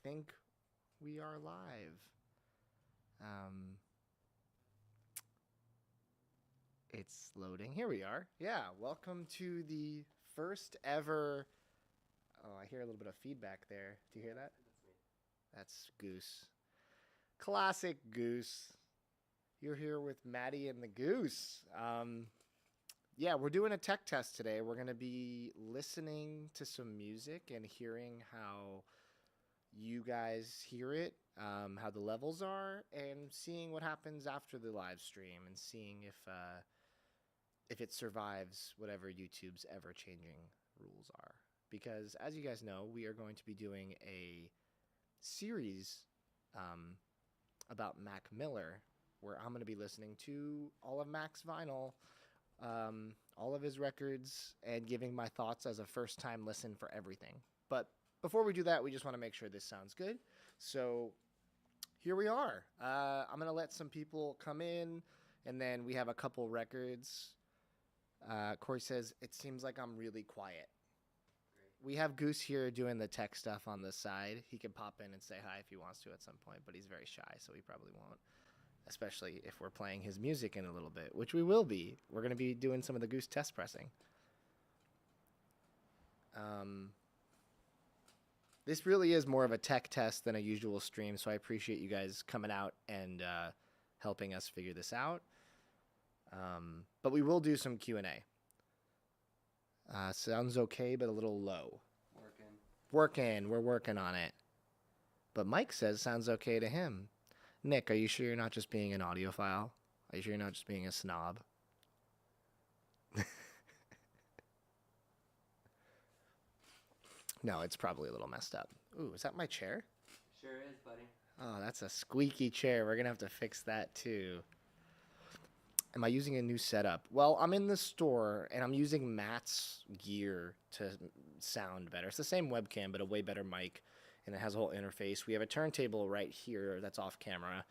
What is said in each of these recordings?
think we are live. It's loading. Here we are. Yeah, welcome to the first ever... Oh, I hear a little bit of feedback there. Do you hear that? That's Goose. Classic Goose. You're here with Maddie and the Goose. Yeah, we're doing a tech test today. We're going to be listening to some music and hearing how you guys hear it, how the levels are, and seeing what happens after the live stream and seeing if it survives whatever YouTube's ever-changing rules are. Because, as you guys know, we are going to be doing a series about Mac Miller, where I'm going to be listening to all of Mac's vinyl, all of his records, and giving my thoughts as a first-time listen for everything. But before we do that, we just want to make sure this sounds good. So here we are. I'm going to let some people come in, and then we have a couple records. Corey says, it seems like I'm really quiet. We have Goose here doing the tech stuff on the side. He can pop in and say hi if he wants to at some point, but he's very shy, so he probably won't, especially if we're playing his music in a little bit, which we will be. We're going to be doing some of the Goose test pressing. This really is more of a tech test than a usual stream, so I appreciate you guys coming out and helping us figure this out. But we will do some Q&A. Sounds okay, but a little low. Working. We're working on it. But Mike says sounds okay to him. Nick, are you sure you're not just being an audiophile? Are you sure you're not just being a snob? No, it's probably a little messed up. Ooh, is that my chair? Sure is, buddy. Oh, that's a squeaky chair. We're going to have to fix that too. Am I using a new setup? Well, I'm in the store, and I'm using Matt's gear to sound better. It's the same webcam, but a way better mic, and it has a whole interface. We have a turntable right here that's off camera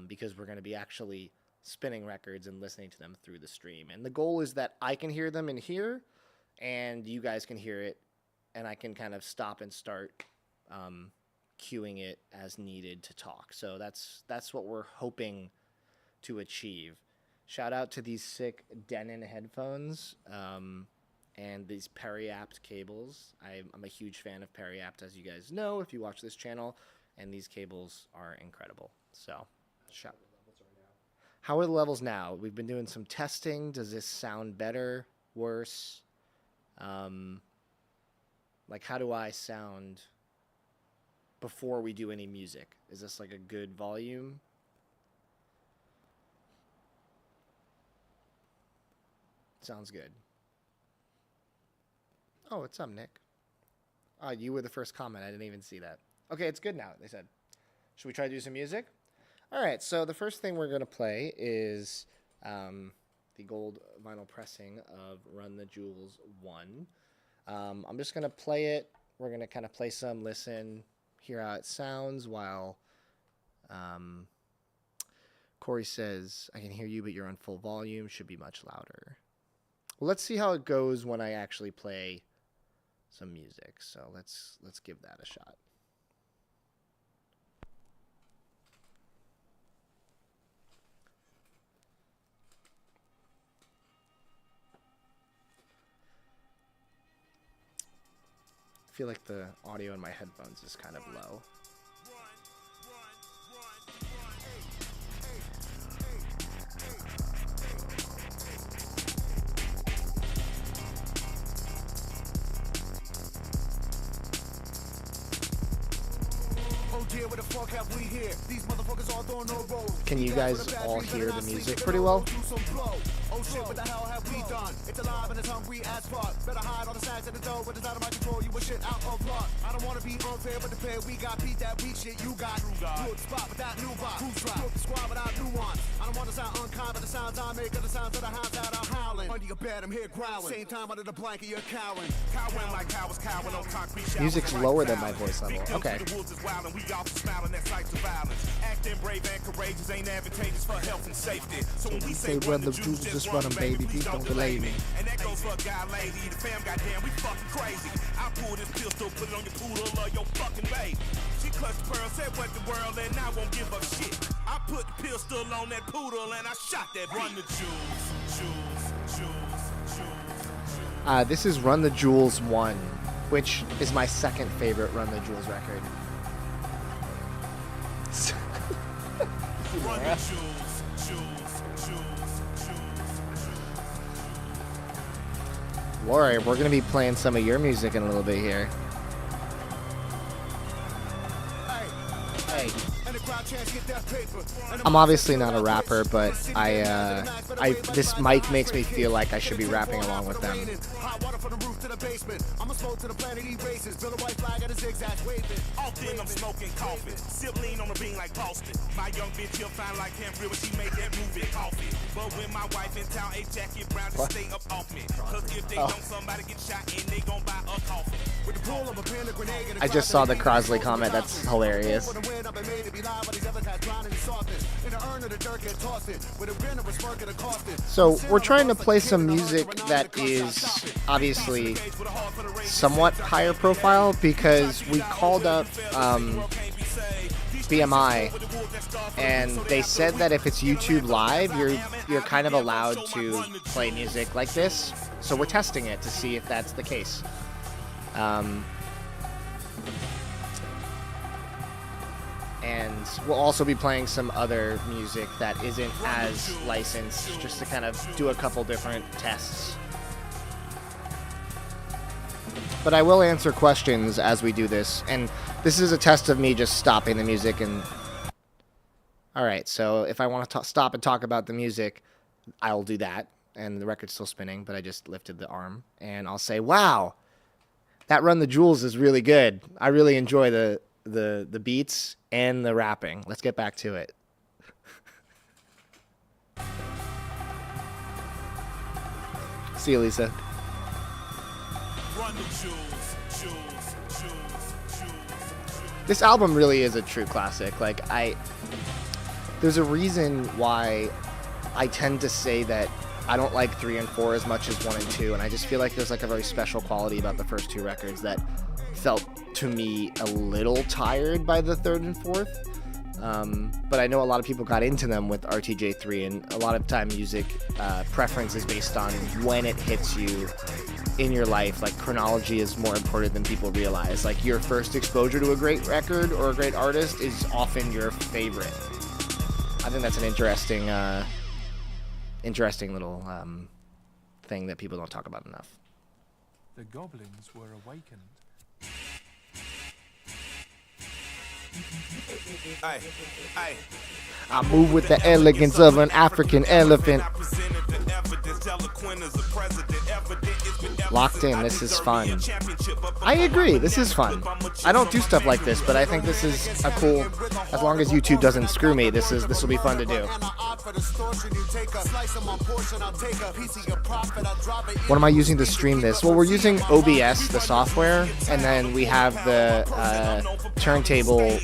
because we're going to be actually spinning records and listening to them through the stream. And the goal is that I can hear them in here, and you guys can hear it, and I can kind of stop and start cueing it as needed to talk. So that's what we're hoping to achieve. Shout out to these sick Denon headphones and these Periapt cables. I'm a huge fan of Periapt, as you guys know, if you watch this channel, and these cables are incredible. So, how are the levels now? We've been doing some testing. Does this sound better, worse? Like, how do I sound before we do any music? Is this like a good volume? Sounds good. Oh, what's up, Nick? Oh, you were the first comment. I didn't even see that. Okay, it's good now, they said. Should we try to do some music? All right, so the first thing we're going to play is the gold vinyl pressing of Run the Jewels 1. I'm just going to play it. We're going to kind of play some, listen, hear how it sounds while Corey says, I can hear you, but you're on full volume. Should be much louder. Well, let's see how it goes when I actually play some music. So let's give that a shot. I feel like the audio in my headphones is kind of low. Can you guys all hear the music pretty well? Oh shit, what the hell have we done? It's alive and it's hungry as fuck. Better hide on the sides of the door when it's out of my control. You a shit out of luck. I don't wanna be unfair, but the pair we got beat that weak shit you got. Good spot without new box. Who's right? Good squad without nuance. I don't wanna sound unkind, but the sounds I make are the sounds of the hounds that I'm howling. Under your bed, I'm here growling. Same time under the blanket, you're cowering. Cowering like cowards cowering on concrete. Music's lower than my voice level. Okay. Acting brave and courageous ain't advantageous for health and safety. So when we say run the jewels, just run them, baby. Please don't delay me. And that goes for a guy, lady. The fam, goddamn, we fucking crazy. I pull this pistol, put it on your poodle or your fucking baby. She This is Run the Jewels 1, which is my second favorite Run the Jewels record. Run the Lori, we're going to be playing some of your music in a little bit here. Hey. I'm obviously not a rapper, but this mic makes me feel like I should be rapping along with them. What? Oh. I just saw the Crosley comment. That's hilarious. So we're trying to play some music that is obviously somewhat higher profile because we called up BMI and they said that if it's YouTube Live, you're kind of allowed to play music like this. So we're testing it to see if that's the case. And we'll also be playing some other music that isn't as licensed, just to kind of do a couple different tests. But I will answer questions as we do this, and this is a test of me just stopping the music and... Alright, so if I want to stop and talk about the music, I'll do that, and the record's still spinning, but I just lifted the arm, and I'll say, wow, that Run the Jewels is really good. I really enjoy the beats and the rapping. Let's get back to it. See you, Lisa. This album really is a true classic. Like, there's a reason why I tend to say that I don't like 3 and 4 as much as 1 and 2, and I just feel like there's like a very special quality about the first 2 records that felt to me a little tired by the 3rd and 4th. But I know a lot of people got into them with RTJ3, and a lot of time music preference is based on when it hits you in your life. Like, chronology is more important than people realize. Like, your first exposure to a great record or a great artist is often your favorite. I think that's an interesting little thing that people don't talk about enough. The goblins were awakened. I move with the elegance of an African elephant. Locked in, this is fun. I agree, this is fun. I don't do stuff like this, but I think this is a cool, as long as YouTube doesn't screw me, this will be fun to do. What am I using to stream this? Well, we're using OBS, the software, and then we have the turntable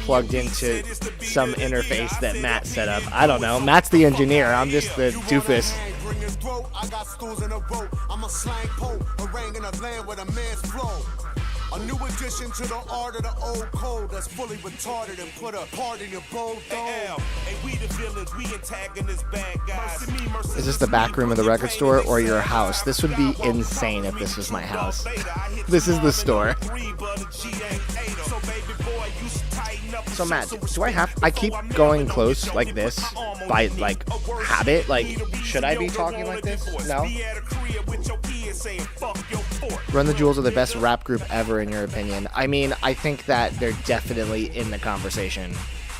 plugged into some interface that Matt set up. I don't know. Matt's the engineer. I'm just the doofus. A new addition to the art of the old code that's fully retarded and put a part in your bold dome. Is this the back room of the record store or your house? This would be insane if this was my house. This is the store. So Matt, do I keep going close like this by like habit? Like, should I be talking like this? No? Run the Jewels are the best rap group ever, in your opinion. I mean, I think that they're definitely in the conversation.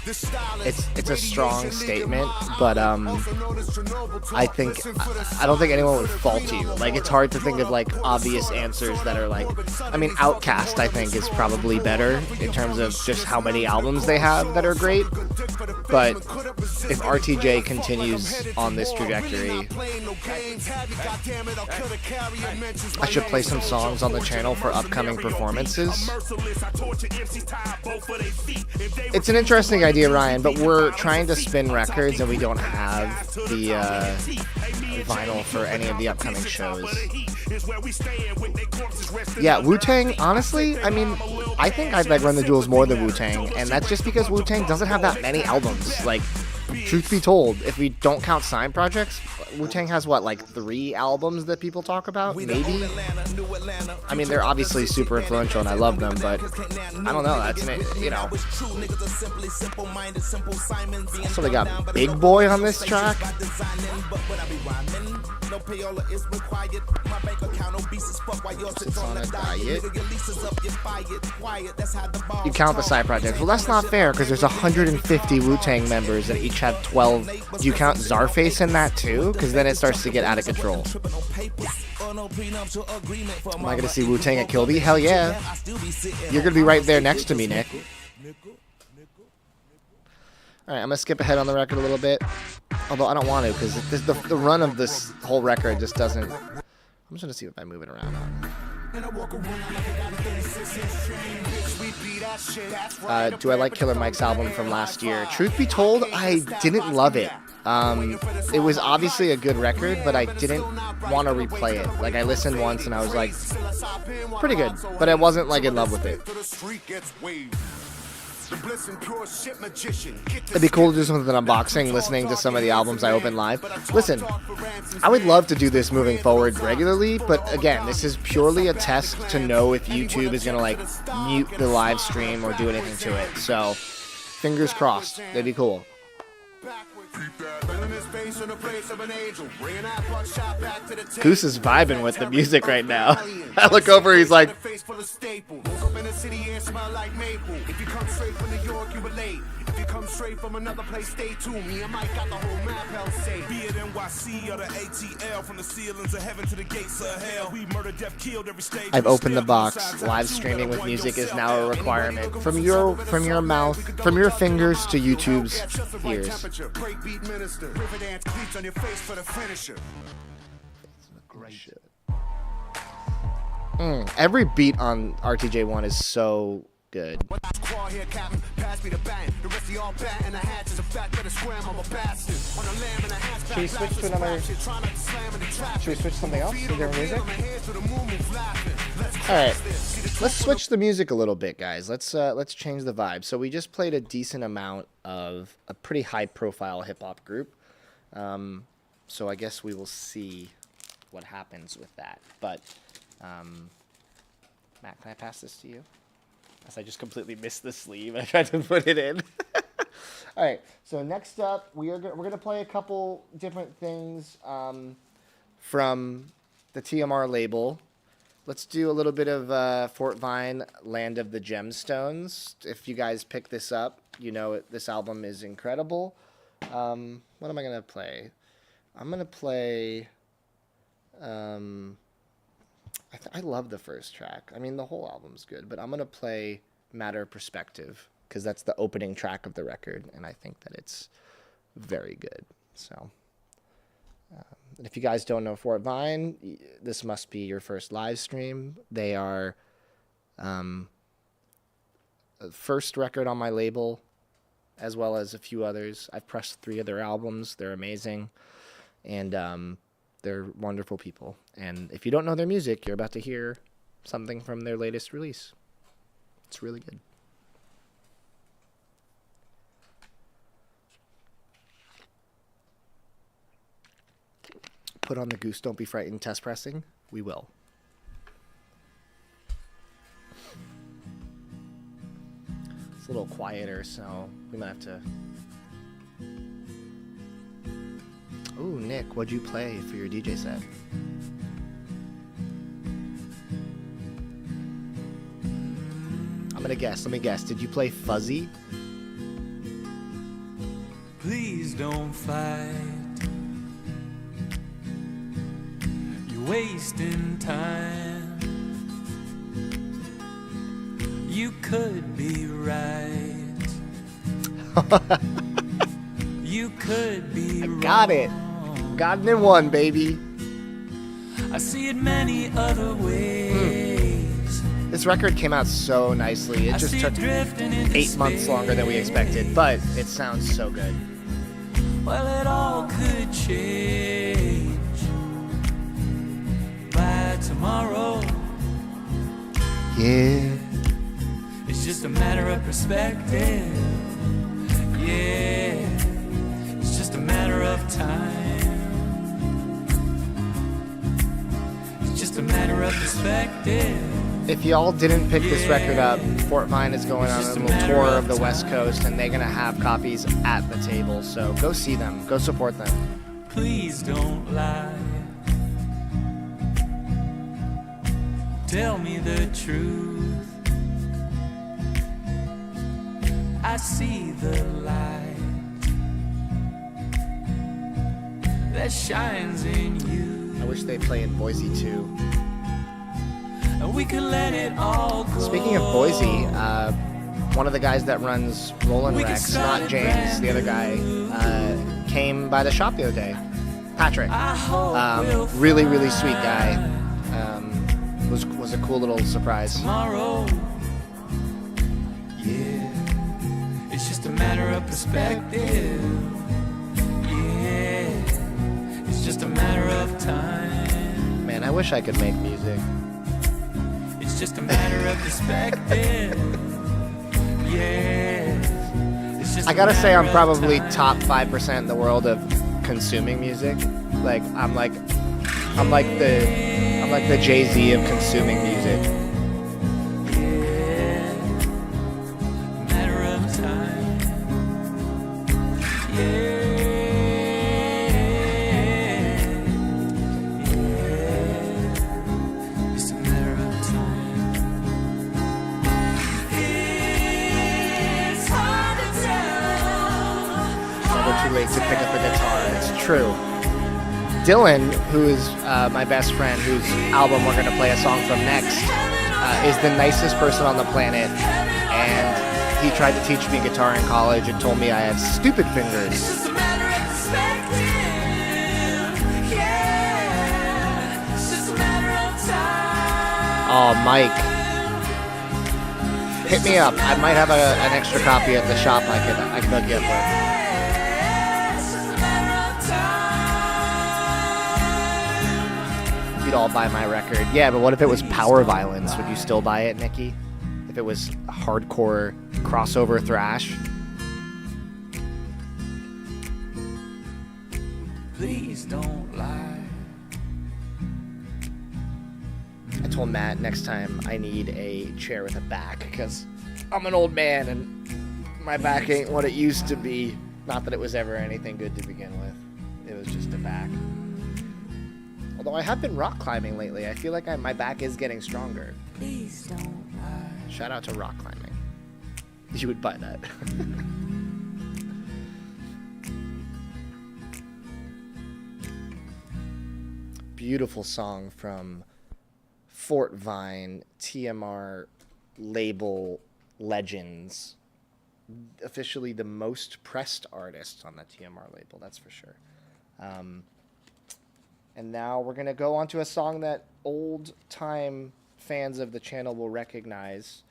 It's a strong statement, but I don't think anyone would fault you. Like, it's hard to think of like obvious answers that are like, I mean, Outkast I think is probably better in terms of just how many albums they have that are great. But if RTJ continues on this trajectory, I should play some songs on the channel for upcoming performances. It's an interesting idea. idea, Ryan, but we're trying to spin records and we don't have the vinyl for any of the upcoming shows. Yeah, Wu-Tang, honestly, I mean, I think I'd like Run the Jewels more than Wu-Tang, and that's just because Wu-Tang doesn't have that many albums. Like, truth be told, if we don't count signed projects, Wu-Tang has, what, like 3 albums that people talk about, maybe? I mean, they're obviously super influential, and I love them, but I don't know, that's, you know. So they got Big Boy on this track. Sits on a diet. You count the side projects. Well, that's not fair, because there's 150 Wu-Tang members that each have 12. Do you count Czarface in that too? Because then it starts to get out of control. Am I going to see Wu-Tang at Kilby? Hell yeah. You're going to be right there next to me, Nick. Alright, I'm going to skip ahead on the record a little bit. Although I don't want to, because the run of this whole record just doesn't... I'm just going to see if I move it around on. Do I like Killer Mike's album from last year? Truth be told, I didn't love it. It was obviously a good record, but I didn't want to replay it. Like, I listened once and I was like, pretty good, but I wasn't like in love with it. It'd be cool to do something unboxing, listening to some of the albums I open live. Listen, I would love to do this moving forward regularly, but again, this is purely a test to know if YouTube is going to like mute the live stream or do anything to it. So, fingers crossed. That'd be cool. Goose is vibing with the music right now. I look over, he's like... Straight from another place, stay tuned. Me and Mike got the whole map, hell say. Be it NYC or the ATL, from the ceilings of heaven to the gates of hell. We murder, death, killed every stage. I've opened the box. Live streaming with music is now a requirement. From your mouth, from your fingers to YouTube's ears. Every beat on RTJ1 is so good. Should we switch to another? Should we switch something else? Is there music? All right, let's switch the music a little bit, guys. Let's change the vibe. So we just played a decent amount of a pretty high-profile hip-hop group. So I guess we will see what happens with that. But Matt, can I pass this to you? As I just completely missed the sleeve. I tried to put it in. All right. So next up, we're gonna play a couple different things from the TMR label. Let's do a little bit of Fort Vine, Land of the Gemstones. If you guys pick this up, you know this album is incredible. What am I gonna play? I'm gonna play. I love the first track. I mean, the whole album's good, but I'm going to play Matter of Perspective because that's the opening track of the record, and I think that it's very good. So, if you guys don't know Fort Vine, this must be your first live stream. They are first record on my label, as well as a few others. I've pressed 3 of their albums. They're amazing, and they're wonderful people. And if you don't know their music, you're about to hear something from their latest release. It's really good. Put on the Goose Don't Be Frightened test pressing. We will. It's a little quieter, so we might have to... Ooh, Nick, what'd you play for your DJ set? I'm gonna guess. Let me guess. Did you play Fuzzy? Please don't fight. You're wasting time. You could be right. You could be wrong. Got it. Got it in one, baby. I see it many other ways. This record came out so nicely. It just took 8 months longer than we expected, but it sounds so good. Well, it all could change by tomorrow. Yeah. It's just a matter of perspective. Yeah, it's just a matter of time. It's just a matter of perspective. If y'all didn't pick this record up, Fort Vine is going on a little tour of the West Coast, and they're going to have copies at the table. So go see them. Go support them. Please don't lie. Tell me the truth. I see the light that shines in you. I wish they play in Boise too. And we could let it all go. Speaking of Boise, one of the guys that runs Rollin' Rex, not James, the other guy, came by the shop the other day. Patrick. Really, really sweet guy. Was a cool little surprise. Tomorrow, yeah, it's just a matter of perspective. Yeah, it's just a matter of time. Man, I wish I could make music. It's just a matter of perspective. Yeah, it's just I gotta say, I'm probably top 5% in the world of consuming music. Like I'm like the Jay-Z of consuming music. Too late to pick up a guitar. It's true. Dylan, who is my best friend, whose album we're going to play a song from next, is the nicest person on the planet, and he tried to teach me guitar in college and told me I have stupid fingers. Oh, Mike. Hit me up. I might have an extra copy at the shop I could hook you up with. You'd all buy my record. Yeah, but what if it was Power Violence? Would you still buy it, Nikki? If it was hardcore crossover thrash? Please don't lie. I told Matt next time I need a chair with a back because I'm an old man and my back ain't what it used to be. Not that it was ever anything good to begin with. It was just a back. Although I have been rock climbing lately, I feel like my back is getting stronger. Please don't lie. Shout out to rock climbing. You would buy that. Beautiful song from Fort Vine, TMR label legends. Officially the most pressed artist on the TMR label, that's for sure. And now we're going to go on to a song that old-time fans of the channel will recognize.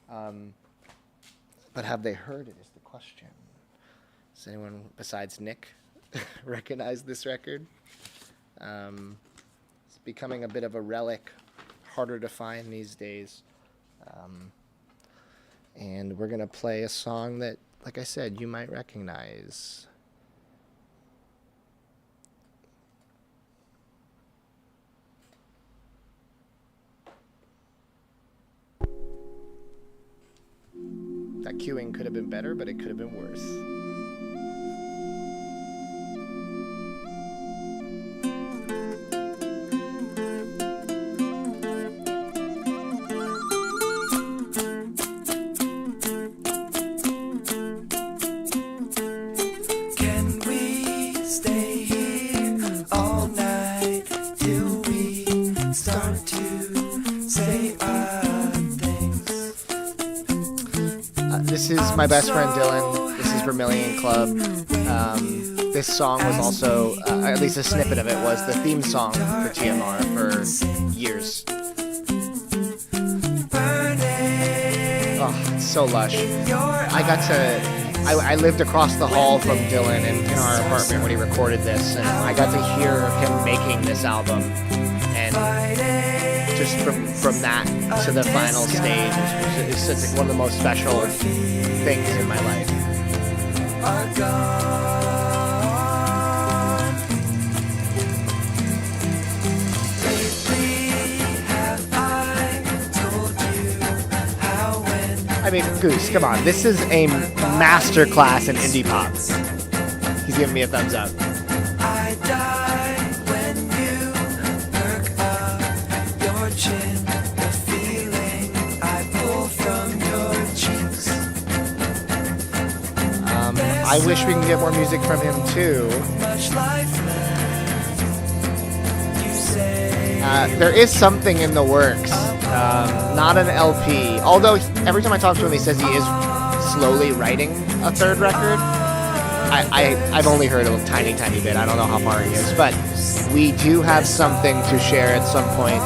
But have they heard it is the question. Does anyone besides Nick recognize this record? It's becoming a bit of a relic, harder to find these days. And we're going to play a song that, like I said, you might recognize. That cueing could have been better, but it could have been worse. Can we stay here all night till we start to say our things? This is my best friend Dylan. This is Vermillion Club. This song was also, at least a snippet of it, was the theme song for TMR for years. Oh, it's so lush. I lived across the hall from Dylan in our apartment when he recorded this, and I got to hear him making this album. And just from that to the final stage is such one of the most special things in my life. I mean, Goose, come on. This is a master class in indie pop. He's giving me a thumbs up. I die when you perk up your chin. The feeling I pull from your cheeks. I wish we can get more music from him too. Much life left. You say There is something in the works. Not an LP. Although every time I talk to him, he says he is slowly writing a third record. I've only heard a tiny bit. I don't know how far he is, but we do have something to share at some point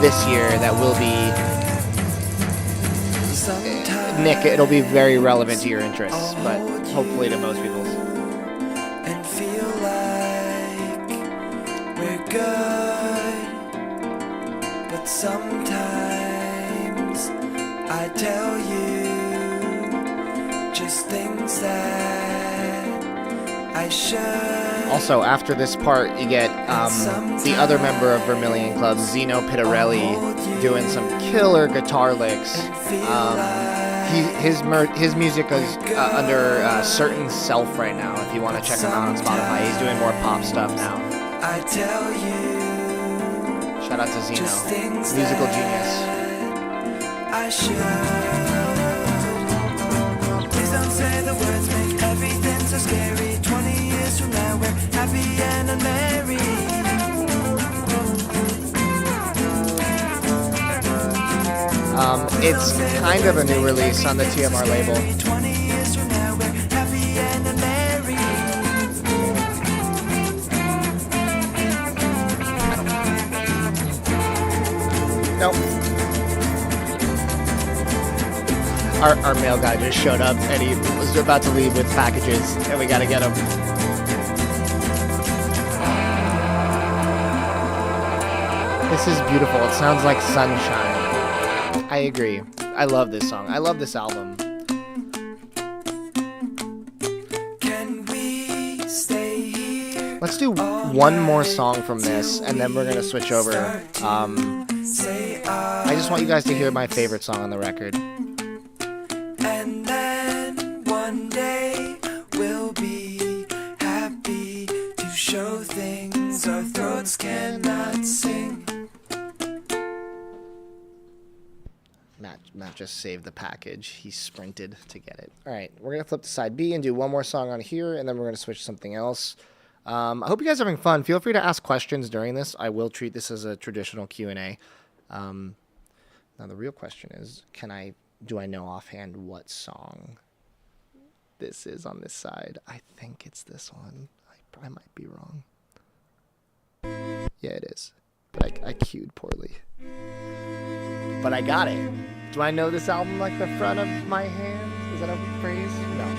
this year that will be. Nick, it'll be very relevant to your interests, but hopefully to most people's. and feel like we're good, but sometimes I tell you just things that I should. Also, after this part, you get the other member of Vermillion Club, Zeno Pitarelli, doing some killer guitar licks. His music is under Certain Self right now. If you want to check him out on Spotify, he's doing more pop stuff now. I tell you Shout out to Zeno, just things musical that genius. I should. Please don't say the words make everything so scary. 20 years from now we're happy and unmarried. It's kind of a new release on the TMR label. 20 years from now we're happy and unmarried. Nope. Our mail guy just showed up and he was about to leave with packages and we gotta get him. This is beautiful. It sounds like sunshine. I agree. I love this song. I love this album. Can we stay here? Let's do one more song from this and then we're gonna switch over. Say I just want you guys to hear my favorite song on the record. and then one day we'll be happy to show things our throats cannot sing. Matt just saved the package. He sprinted to get it. All right, we're going to flip to side B and do one more song on here, and then we're going to switch to something else. I hope you guys are having fun. Feel free to ask questions during this. I will treat this as a traditional Q&A. Now, the real question is, do I know offhand what song this is on this side? I think it's this one. I might be wrong. Yeah, it is. But I cued poorly. But I got it. Do I know this album like the front of my hand? Is that a phrase? No.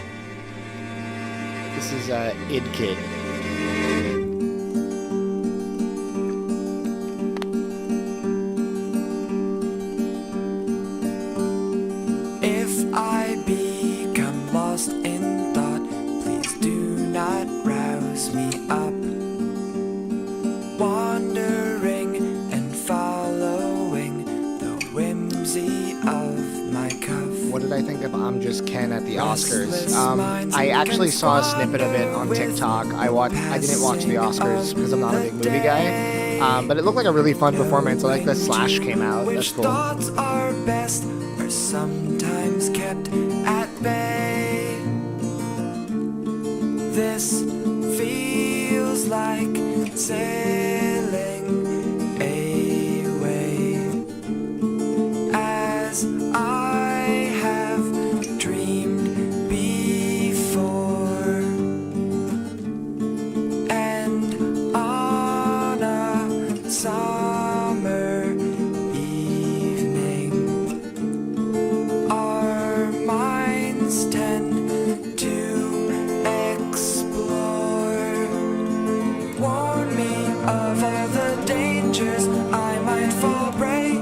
This is Id Kid. If I become lost in thought, please do not rouse me up. Wandering and following the whimsy of my cuff. What did I think of I'm Just Ken at the Oscars? I actually saw a snippet of it on TikTok. I didn't watch the Oscars because I'm not a big movie guy. But it looked like a really fun performance. I like the Slash came out. That's Which cool. thoughts are best are sometimes kept at bay. This feels like sailing away, as I have dreamed before. And on a summer evening, our of all the dangers I might fall prey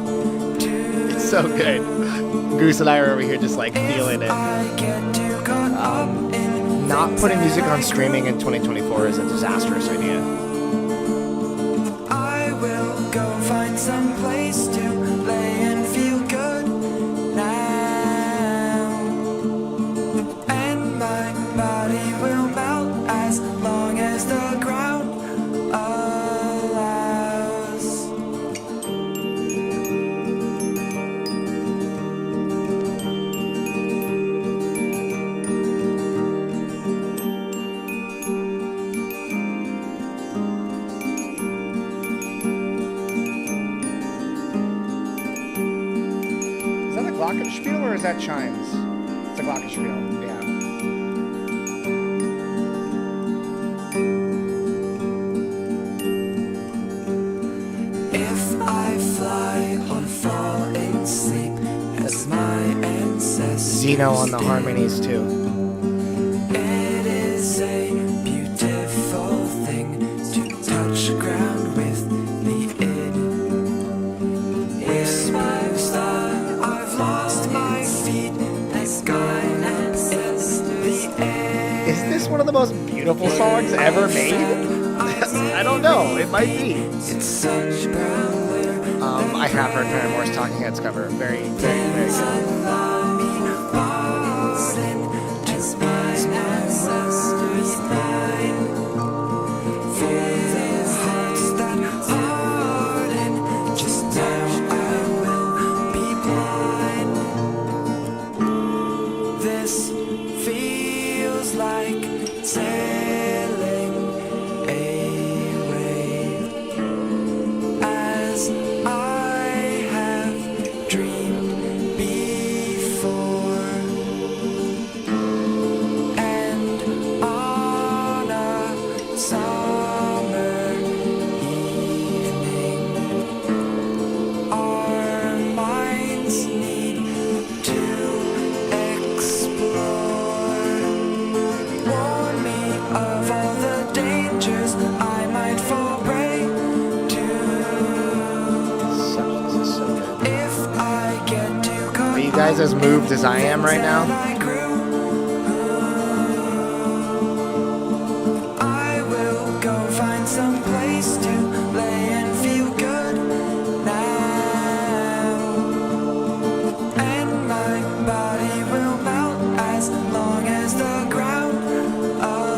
to. It's so good. Goose and I are over here just like feeling it. I get too caught up in Not things putting that music I on streaming in 2024 is a disastrous idea. I will go find some place to lay and feel good now, and my body will melt as long as the ground allows. Is that a glockenspiel or is that chimes? It's a glockenspiel, yeah. If I fly or fall in sleep as my ancestors Zeno on the harmonies too. it is a beautiful thing to touch ground with the id. With my star, I've lost my feet. The sky is the air. Is this one of the most beautiful songs ever made? I don't know. It might be. It's such brown glare. I have heard Paramore's Talking Heads cover. Very, very, very good. Allow me pardon to my ancestors' line. For their hearts that harden, just now I will be blind. This feels like sailing away as I have dreamed before. And on a summer evening, our minds need to explore. Warn me of all the dangers I might fall prey to. This is so good. If I get too caught Are you guys as moved as I am right now? I grew, I will go find some place to lay and feel good now, and my body will melt as long as the ground allows.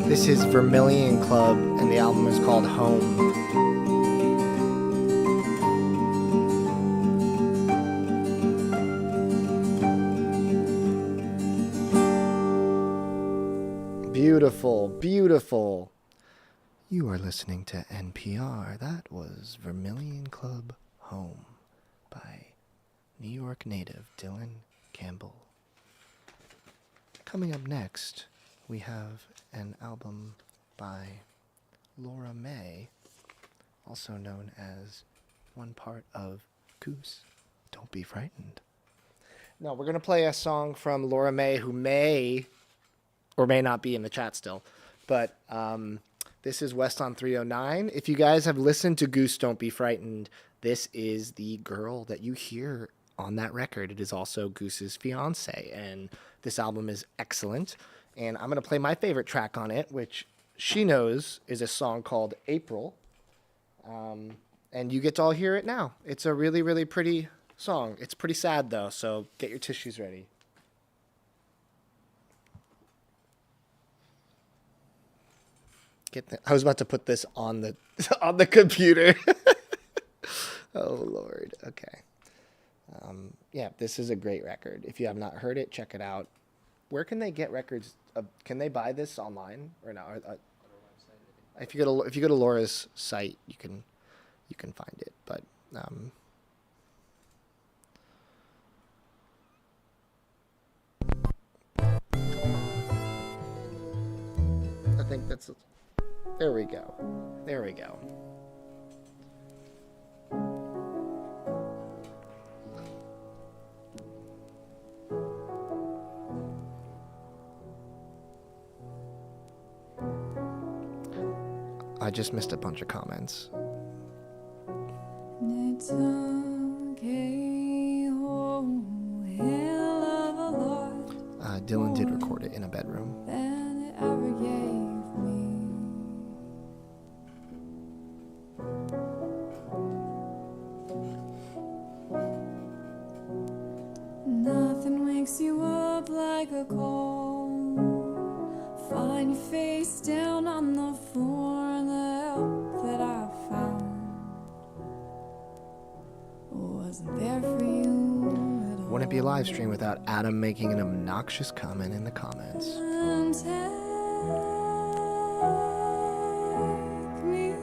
This is Vermillion Club, and the album is called Home. Beautiful, beautiful. You are listening to NPR. That was Vermillion Club Home by New York native Dylan Campbell. Coming up next, we have an album by Laura May, also known as one part of Goose. Don't be frightened. No, we're going to play a song from Laura May, who may or may not be in the chat still. But this is West on 309. If you guys have listened to Goose, Don't Be Frightened, this is the girl that you hear on that record. It is also Goose's fiance, and this album is excellent. And I'm going to play my favorite track on it, which she knows is a song called April. And you get to all hear it now. It's a really, really pretty song. It's pretty sad, though, so get your tissues ready. I was about to put this on the on the computer. Oh, Lord. Okay. Yeah, this is a great record. If you have not heard it, check it out. Where can they get records? Can they buy this online or not? If you go to Laura's site, you can find it. But I think that's. There we go. There we go. I just missed a bunch of comments. It took a whole hell of a lot Dylan did record it in a bedroom. than it ever gave me. Nothing wakes you up like a call. Find your face down on the floor, and the help that I found wasn't there for you at all. Wouldn't be a live stream without Adam making an obnoxious comment in the comments. And take me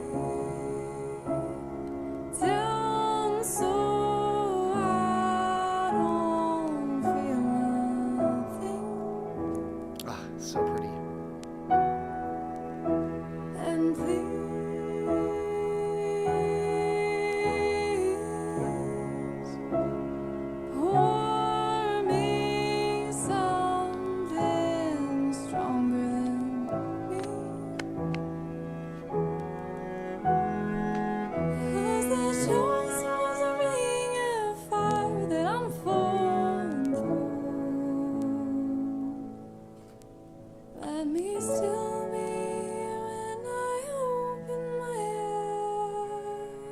down so I don't feel nothing. Ah, so pretty. And please pour me something stronger than me. 'Cause this choice was a ring of fire that I'm falling through. Let me still be here when I open my eyes.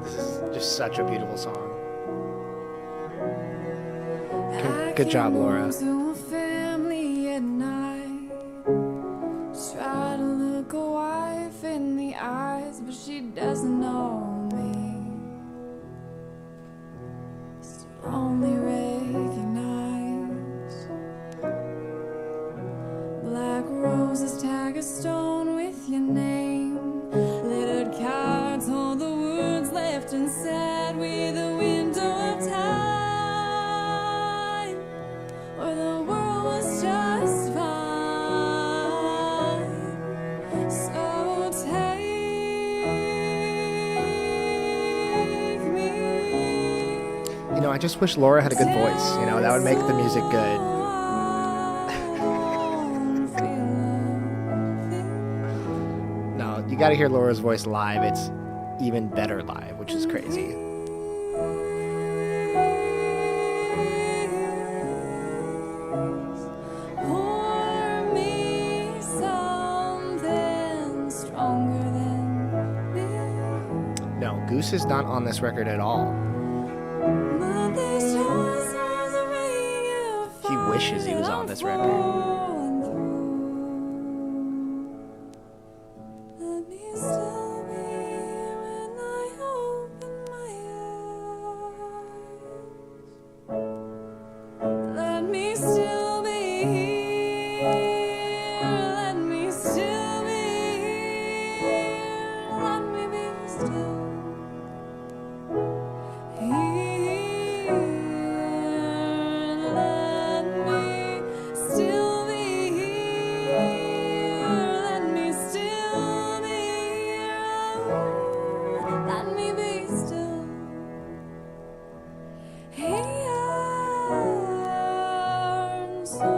This is just such a beautiful song. I Good job, came Laura. home to a family at night. Try to look a wife in the eyes, but she doesn't know me. Still only recognize black roses tag a stone with your name. Littered cards hold the words left inside with a window of time where the world was just fine. So take me. You know, I just wish Laura had a good voice. You know, that would make the music good. No, you gotta hear Laura's voice live. It's even better live, which is crazy. Pour me something stronger than me. No, Goose is not on this record at all. But this choice was a ring of He fire wishes he was that on I'm this record. falling through. Let me still be here when I open my eyes. Let me still be here. Let me still be here. Let me be still. Here, let me still be here. Let me still be here. Let me be still. Hey, I'm so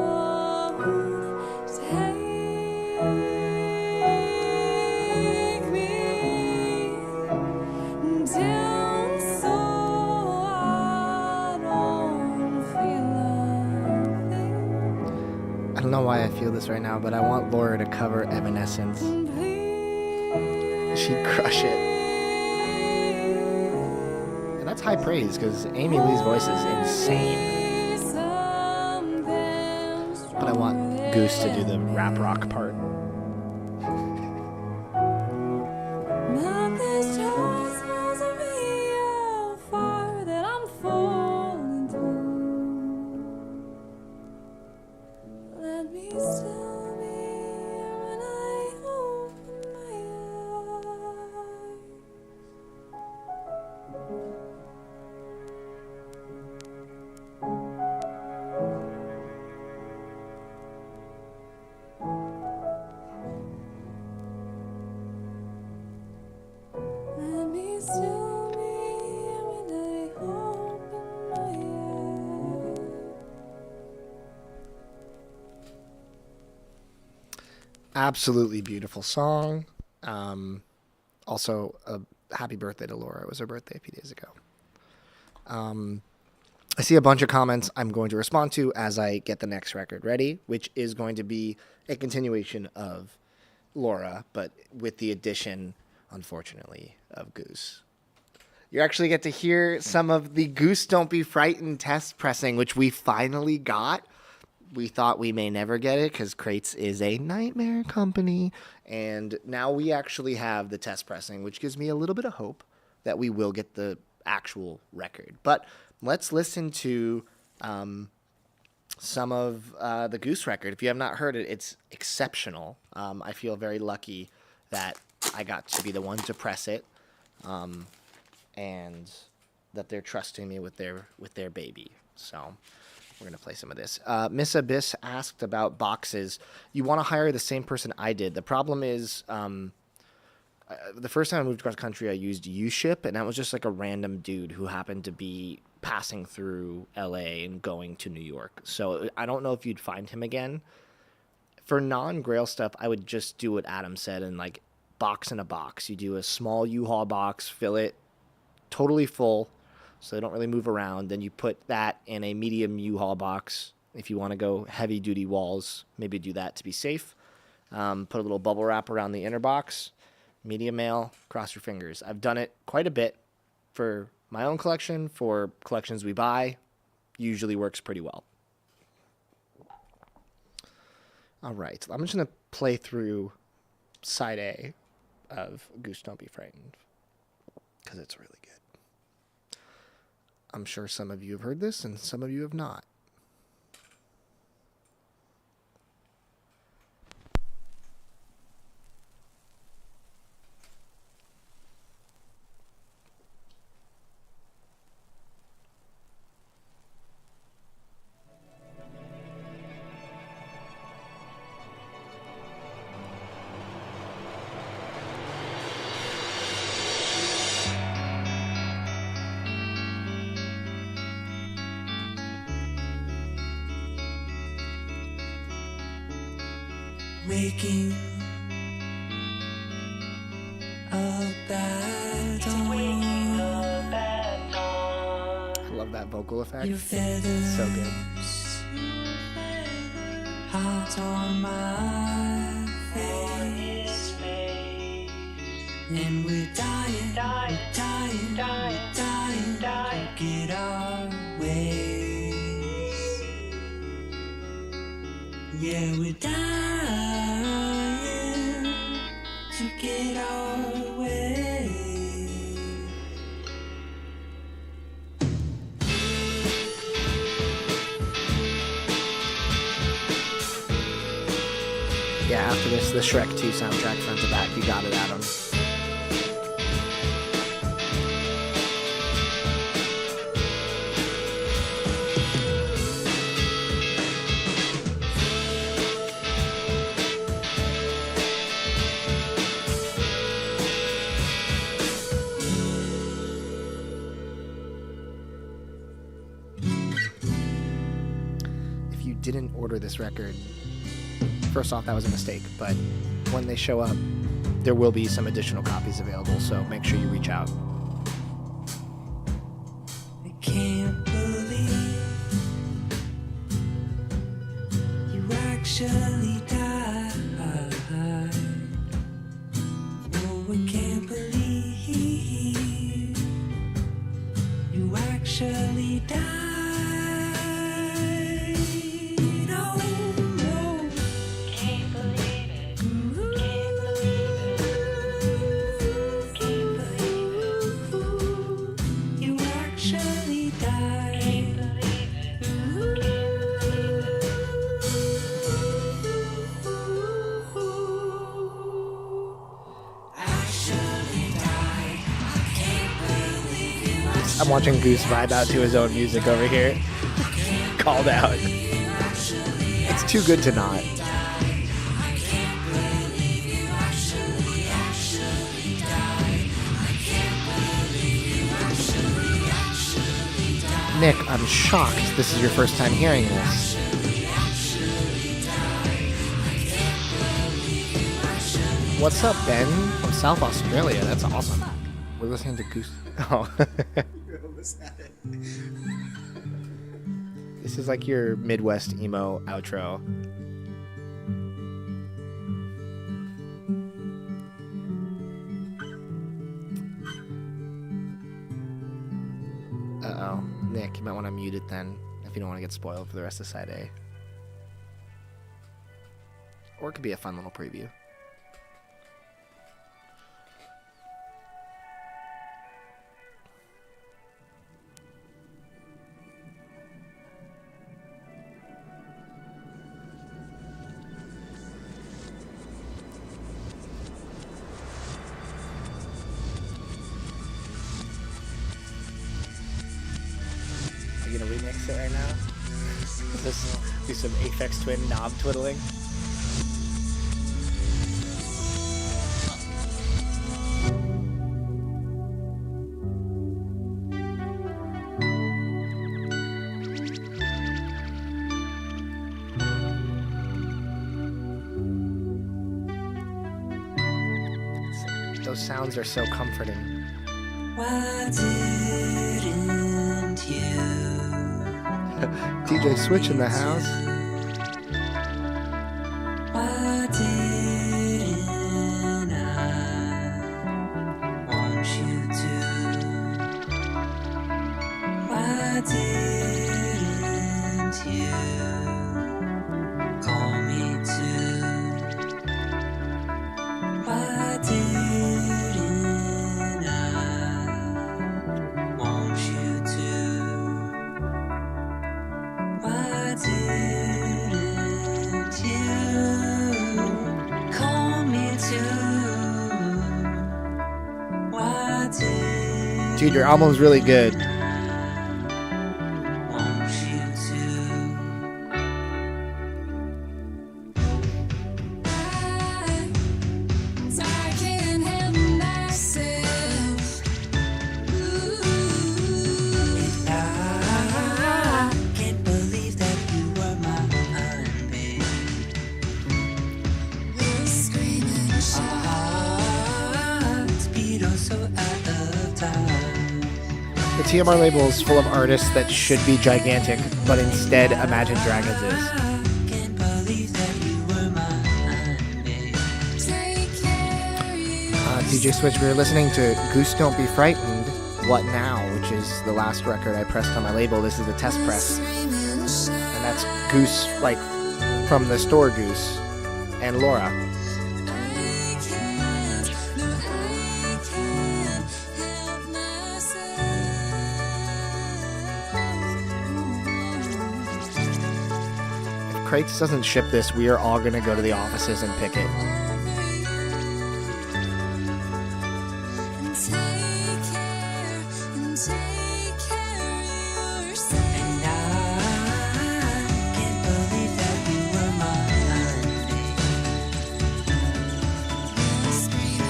take me down so I don't feel nothing. I don't know why I feel this right now, but I want Laura to cover Evanescence. She'd crush it. And that's high praise, because Amy Lee's voice is insane. But I want Goose to do the rap rock part. Not this choice was a real fire that I'm falling through. Let me still be here when I open my eyes. still me with a hope in my head. Absolutely beautiful song. Also, a happy birthday to Laura. It was her birthday a few days ago. I see a bunch of comments I'm going to respond to as I get the next record ready, which is going to be a continuation of Laura, but with the addition, unfortunately, of Goose. You actually get to hear some of the Goose Don't Be Frightened test pressing, which we finally got. We thought we may never get it because Crates is a nightmare company. And now we actually have the test pressing, which gives me a little bit of hope that we will get the actual record. But let's listen to some of the Goose record. If you have not heard it, it's exceptional. I feel very lucky that I got to be the one to press it, and that they're trusting me with their baby. So we're going to play some of this. Miss Abyss asked about boxes. You want to hire the same person I did. The problem is the first time I moved across the country, I used U-Ship, and that was just like a random dude who happened to be passing through LA and going to New York. So I don't know if you'd find him again. For non-Grail stuff, I would just do what Adam said and like box in a box. You do a small U-Haul box, fill it totally full so they don't really move around. Then you put that in a medium U-Haul box. If you want to go heavy-duty walls, maybe do that to be safe. Put a little bubble wrap around the inner box. Medium mail, cross your fingers. I've done it quite a bit for my own collection, for collections we buy. Usually works pretty well. All right, I'm just going to play through side A of Goose Don't Be Frightened because it's really good. I'm sure some of you have heard this and some of you have not. Waking up at dawn. I love that vocal effect. Your feathers So good. hot on my face, and we're dying to get our ways. Yeah, we're dying to get our way. Yeah, after this, the Shrek 2 soundtrack front to back. You got it, Adam. If you didn't order this record, first off, that was a mistake, but when they show up, there will be some additional copies available, so make sure you reach out. I can't believe you actually died. Oh, I can't believe you actually died. Oh, no. Can't believe it. Can't believe it. Can't believe it. You actually died. Can't believe it. Actually died. I can't believe you I'm watching Goose vibe out to his own music over here. Called out. It's too good to not. Nick, I'm shocked this is your first time hearing this. What's up, Ben? From South Australia. That's awesome. We're listening to Goose. Oh. This is like your Midwest emo outro. Uh-oh. Nick, you might want to mute it then if you don't want to get spoiled for the rest of side A. Or it could be a fun little preview. You gonna remix it right now? Is this do some Aphex Twin knob twiddling? Those sounds are so comforting. Why didn't you? DJ Switch in the house. Why didn't I want you to? Why didn't you call me to? Why didn't I want you to? Why didn't you call me to? Why didn't Dude, your album's really good. I want you to? I can't help myself. I can't believe that you were mine, babe. We're screaming and shouting. Speed oh so out of time. The TMR label is full of artists that should be gigantic, but instead Imagine Dragons is. Can't believe that you were mine, babe. Take care of you. DJ Switch, we were listening to Goose Don't Be Frightened, What Now, which is the last record I pressed on my label. This is the test press, Screaming and shouting. and that's Goose, like, from the store Goose, and Laura. If Crates doesn't ship this, we are all going to go to the offices and pick it. And I can't believe that you were mine, babe. Speed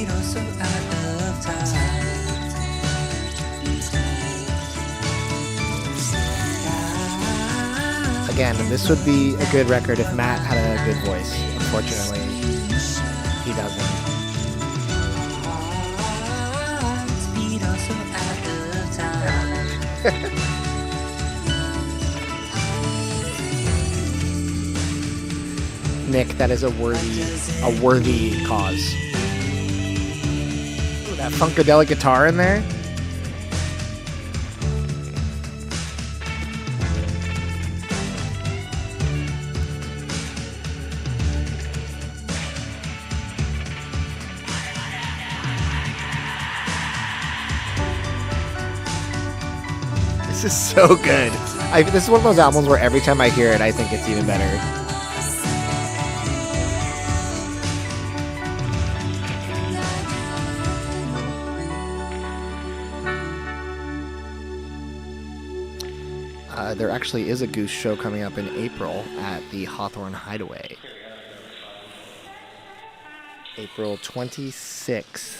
oh so out of time. Again, this would be a good record if Matt had a good voice. Unfortunately, he doesn't. Speed oh so out of time. Nick, that is a worthy cause. Ooh, that funkadelic guitar in there. This is so good. This is one of those albums where every time I hear it, I think it's even better. There actually is a Goose show coming up in April at the Hawthorne Hideaway. April 26th.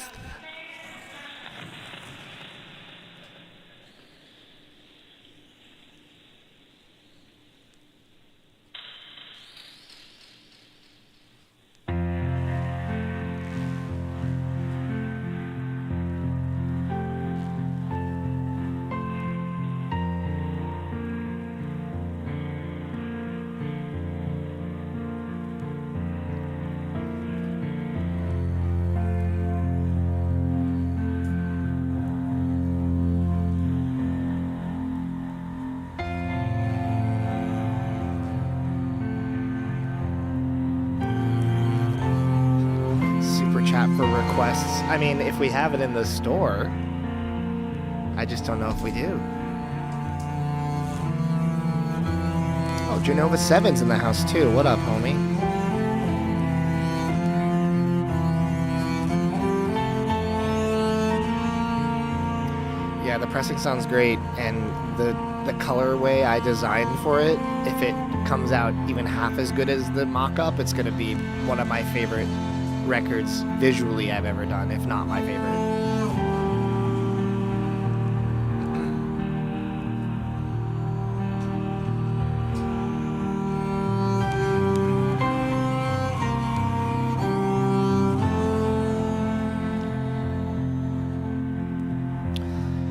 for requests. I mean, if we have it in the store, I just don't know if we do. Oh, Genova 7's in the house too. What up, homie? Yeah, the pressing sounds great, and the colorway I designed for it, if it comes out even half as good as the mock-up, it's going to be one of my favorite records visually I've ever done, if not my favorite.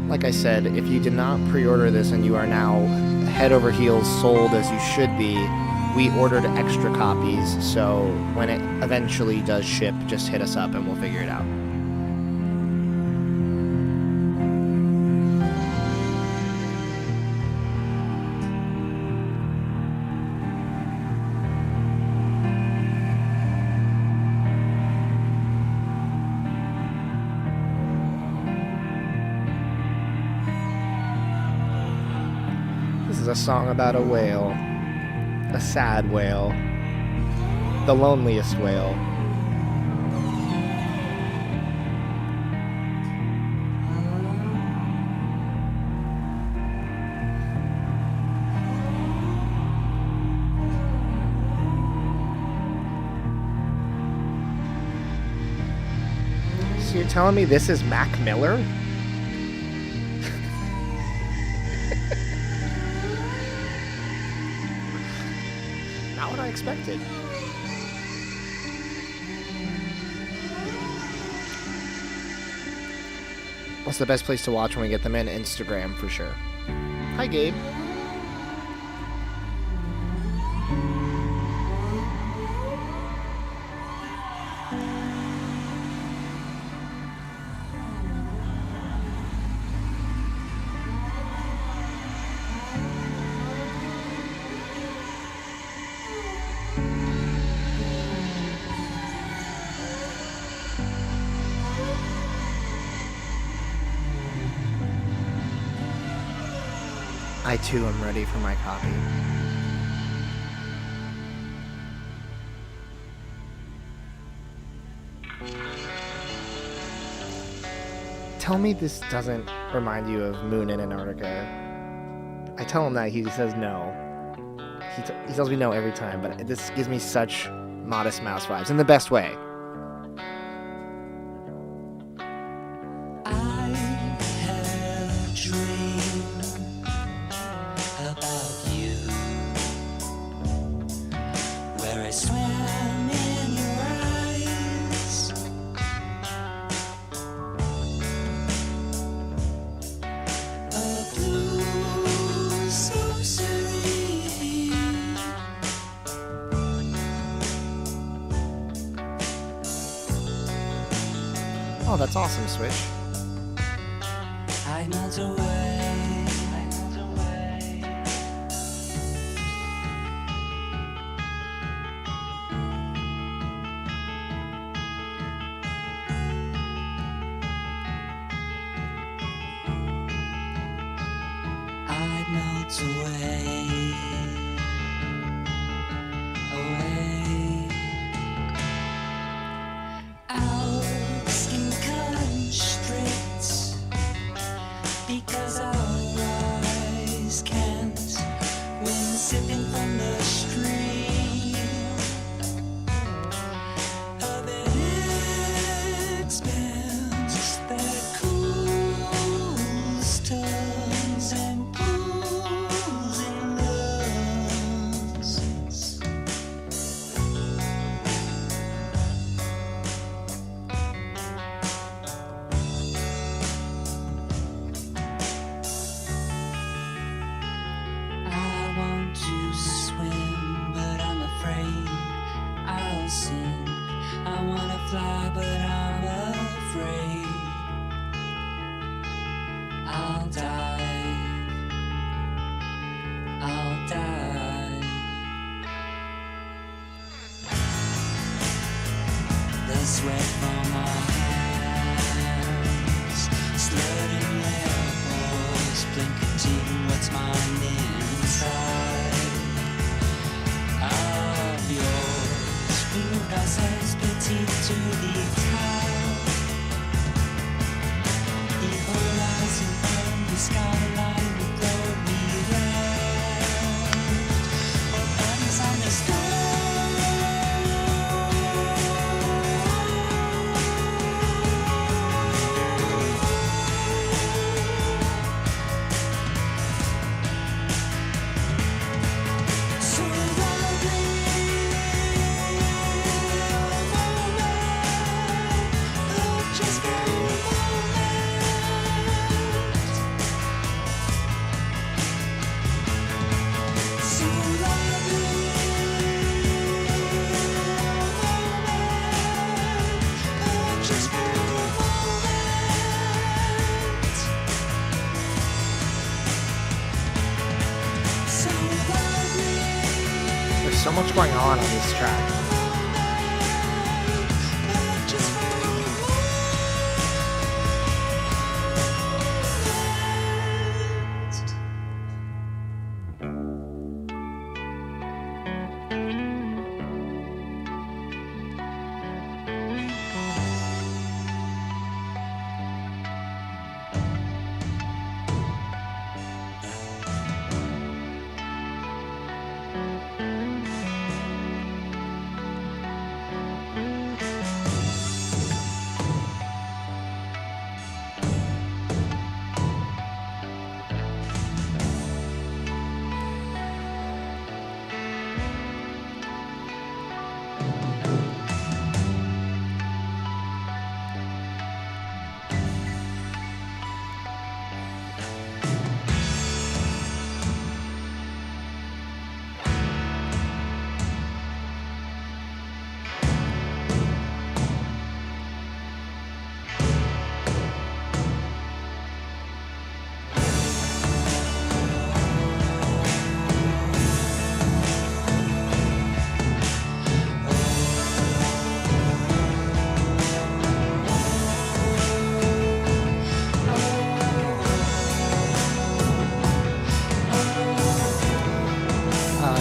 Like I said, if you did not pre-order this and you are now head over heels sold as you should be, we ordered extra copies, so when it eventually does ship, just hit us up and we'll figure it out. A song about a whale, a sad whale, the loneliest whale. So you're telling me this is Mac Miller? Expected. What's the best place to watch when we get them in? Instagram for sure. Hi, Gabe. I too am ready for my copy. Tell me this doesn't remind you of Moon in Antarctica. I tell him that, he says no. He tells me no every time, but this gives me such Modest Mouse vibes in the best way. Oh, that's awesome, Switch. I melt away. I melt away. Turns and pulls in love. so much going on this track.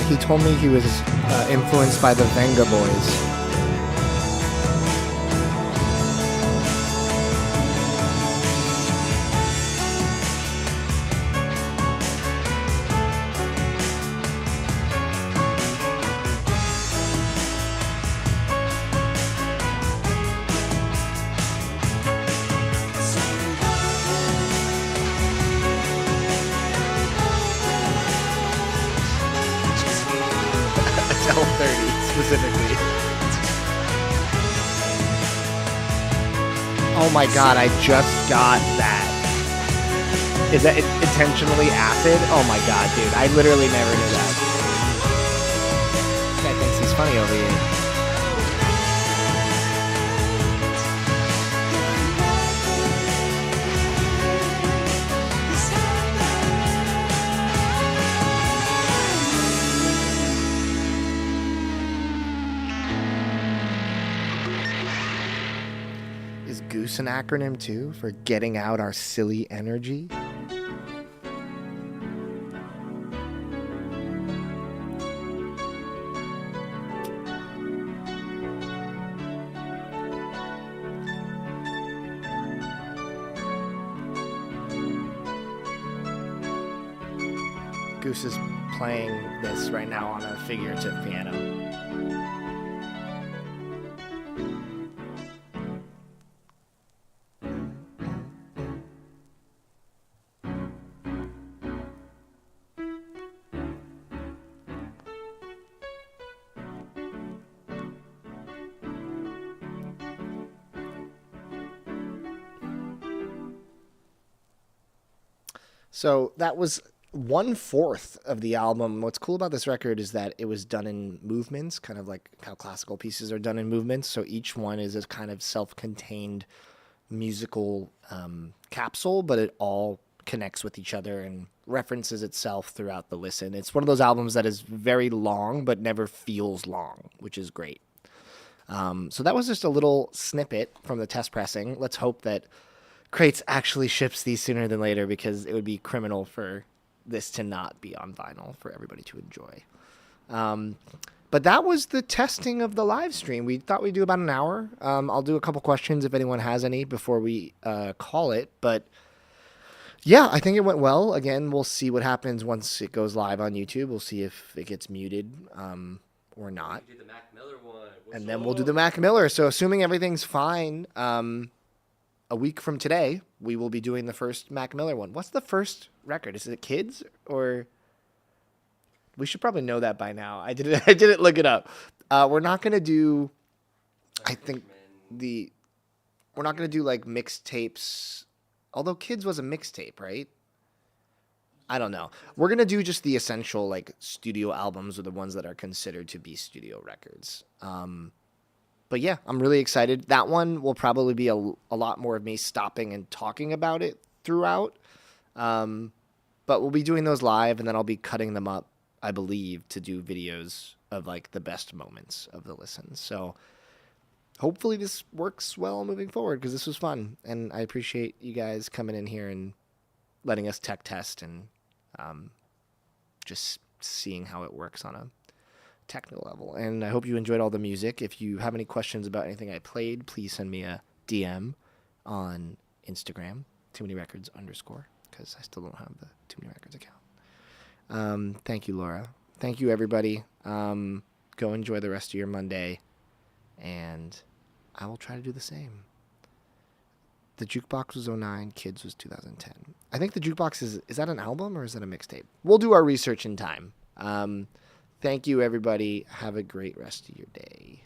He told me he was influenced by the Venga Boys. Specifically. Oh my god, I just got that. Is that intentionally acid? Oh my god, dude. I literally never knew that. This guy thinks he's funny over here. Goose an acronym too for getting out our silly energy? Goose is playing this right now on a figurative piano. So that was 1/4 of the album. What's cool about this record is that it was done in movements, kind of like how classical pieces are done in movements. So each one is a kind of self-contained musical capsule, but it all connects with each other and references itself throughout the listen. It's one of those albums that is very long, but never feels long, which is great. So that was just a little snippet from the test pressing. Let's hope that Crates actually ships these sooner than later, because it would be criminal for this to not be on vinyl for everybody to enjoy. But that was the testing of the live stream. We thought we'd do about an hour. I'll do a couple questions if anyone has any before we call it. But yeah, I think it went well. Again, we'll see what happens once it goes live on YouTube. We'll see if it gets muted or not. We did the Mac Miller one. And then we'll do the Mac Miller. So assuming everything's fine, a week from today, we will be doing the first Mac Miller one. What's the first record? Is it Kids, or we should probably know that by now. I didn't look it up. We're not gonna do. I think we're not gonna do like mixtapes. Although Kids was a mixtape, right? I don't know. We're gonna do just the essential like studio albums, or the ones that are considered to be studio records. But yeah, I'm really excited. That one will probably be a lot more of me stopping and talking about it throughout. But we'll be doing those live, and then I'll be cutting them up, I believe, to do videos of like the best moments of the listens. So hopefully this works well moving forward, because this was fun, and I appreciate you guys coming in here and letting us tech test and just seeing how it works on a technical level. And I hope you enjoyed all the music. If you have any questions about anything I played, please send me a DM on Instagram, TooManyRecords_, because I still don't have the Too Many Records account. Thank you, Laura. Thank you, everybody. Go enjoy the rest of your Monday, and I will try to do the same. The Jukebox was 2009, Kids was 2010. I think the Jukebox is that an album or is that a mixtape? We'll do our research in time. Thank you, everybody. Have a great rest of your day.